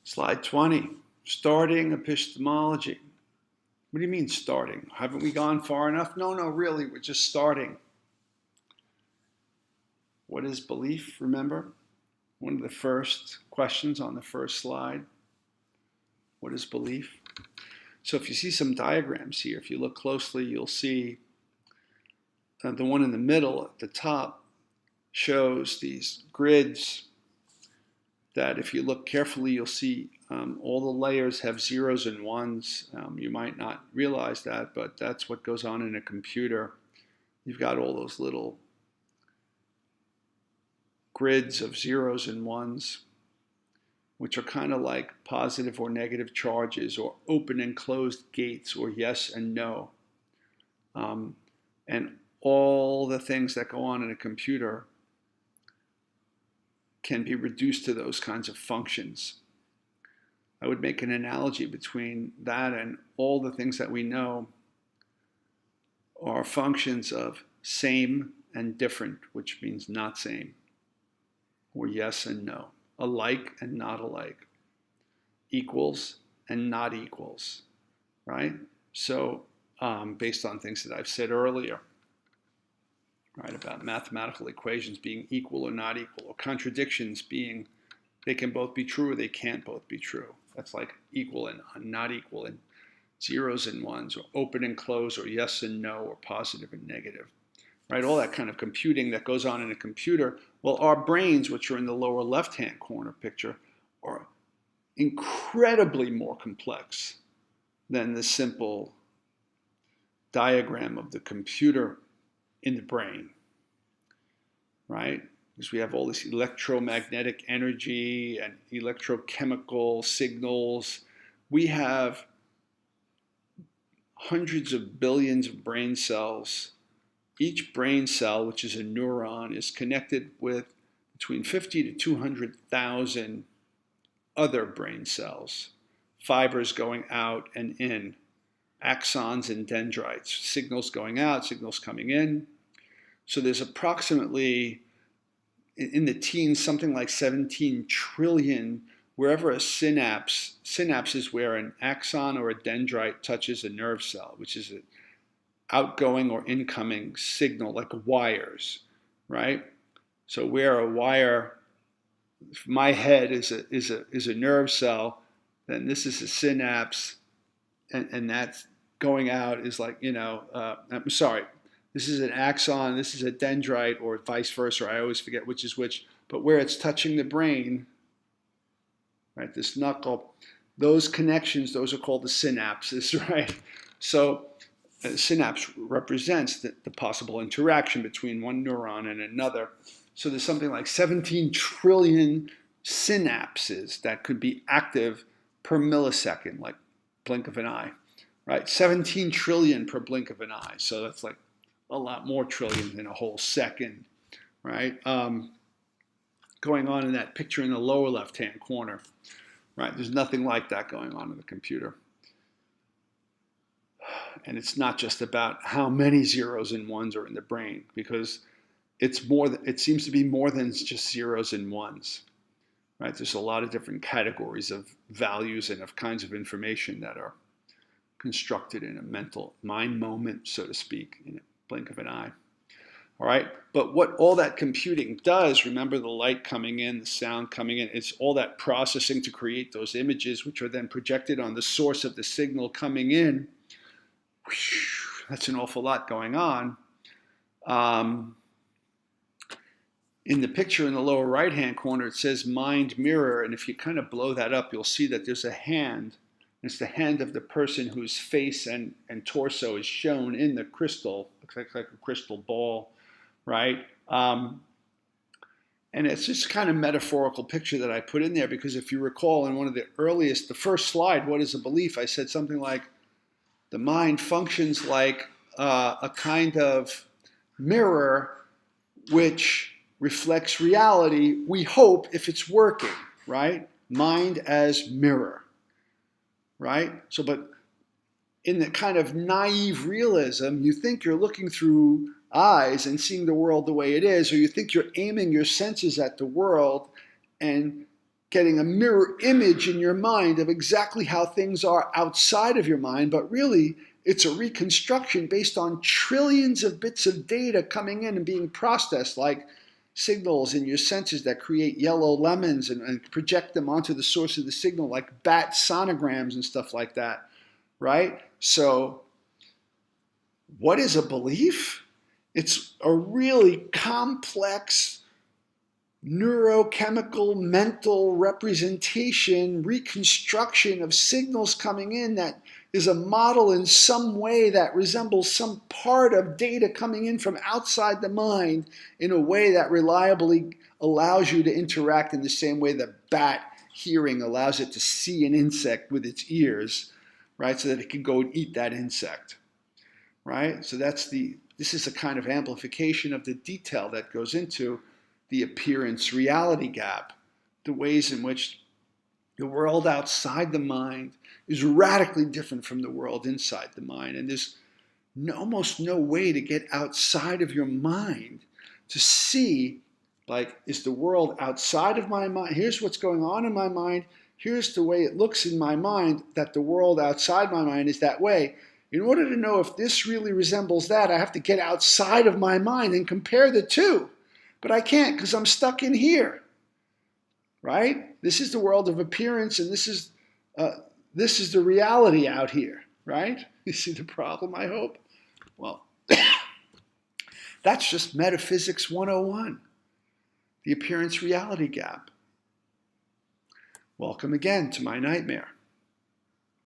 Slide 20, starting epistemology. What do you mean starting? Haven't we gone far enough? No, really, we're just starting. What is belief, remember? One of the first questions on the first slide. What is belief? So if you see some diagrams here, if you look closely, you'll see the one in the middle at the top shows these grids that if you look carefully, you'll see all the layers have zeros and ones. You might not realize that, but that's what goes on in a computer. You've got all those little grids of zeros and ones, which are kind of like positive or negative charges, or open and closed gates, or yes and no. And all the things that go on in a computer can be reduced to those kinds of functions. I would make an analogy between that and all the things that we know are functions of same and different, which means not same, or yes and no, alike and not alike, equals and not equals, right? So based on things that I've said earlier, right, about mathematical equations being equal or not equal, or contradictions being they can both be true or they can't both be true. That's like equal and not equal, and zeros and ones, or open and close, or yes and no, or positive and negative, right? All that kind of computing that goes on in a computer. Well, our brains, which are in the lower left-hand corner picture, are incredibly more complex than the simple diagram of the computer in the brain, right? Because we have all this electromagnetic energy and electrochemical signals. We have hundreds of billions of brain cells. Each brain cell, which is a neuron, is connected with between 50 to 200,000 other brain cells, fibers going out and in, axons and dendrites, signals going out, signals coming in. So there's approximately, in the teens, something like 17 trillion, wherever a synapse is where an axon or a dendrite touches a nerve cell, which is an outgoing or incoming signal, like wires, right? So where a wire, if my head is a nerve cell, then this is a synapse, and that's going out is like, I'm sorry, this is an axon, this is a dendrite, or vice versa. I always forget which is which. But where it's touching the brain, right, this knuckle, those connections, those are called the synapses, right? So a synapse represents the possible interaction between one neuron and another. So there's something like 17 trillion synapses that could be active per millisecond, like blink of an eye, right? 17 trillion per blink of an eye. So that's like a lot more trillion than a whole second, right? Going on in that picture in the lower left-hand corner, right? There's nothing like that going on in the computer. And it's not just about how many zeros and ones are in the brain, because it seems to be more than just zeros and ones, right? There's a lot of different categories of values and of kinds of information that are constructed in a mental mind moment, so to speak, in a blink of an eye. All right, but what all that computing does, remember the light coming in, the sound coming in, it's all that processing to create those images, which are then projected on the source of the signal coming in. That's an awful lot going on. In the picture in the lower right-hand corner, it says mind mirror, and if you kind of blow that up, you'll see that there's a hand. It's the hand of the person whose face and torso is shown in the crystal. Looks like a crystal ball, right? And it's just kind of metaphorical picture that I put in there, because if you recall in one of the first slide, what is a belief? I said something like, the mind functions like a kind of mirror which reflects reality, we hope, if it's working, right? Mind as mirror, right? So, but in the kind of naive realism, you think you're looking through eyes and seeing the world the way it is, or you think you're aiming your senses at the world and getting a mirror image in your mind of exactly how things are outside of your mind, but really it's a reconstruction based on trillions of bits of data coming in and being processed, like signals in your senses that create yellow lemons and project them onto the source of the signal, like bat sonograms and stuff like that, right? So what is a belief? It's a really complex neurochemical, mental representation, reconstruction of signals coming in that is a model in some way that resembles some part of data coming in from outside the mind in a way that reliably allows you to interact in the same way that bat hearing allows it to see an insect with its ears, right? So that it can go and eat that insect, right? So this is a kind of amplification of the detail that goes into the appearance-reality gap, the ways in which the world outside the mind is radically different from the world inside the mind. And there's almost no way to get outside of your mind to see, like, is the world outside of my mind? Here's what's going on in my mind. Here's the way it looks in my mind, that the world outside my mind is that way. In order to know if this really resembles that, I have to get outside of my mind and compare the two. But I can't because I'm stuck in here, right? This is the world of appearance, and this is the reality out here, right? You see the problem, I hope? Well, that's just metaphysics 101, the appearance-reality gap. Welcome again to my nightmare.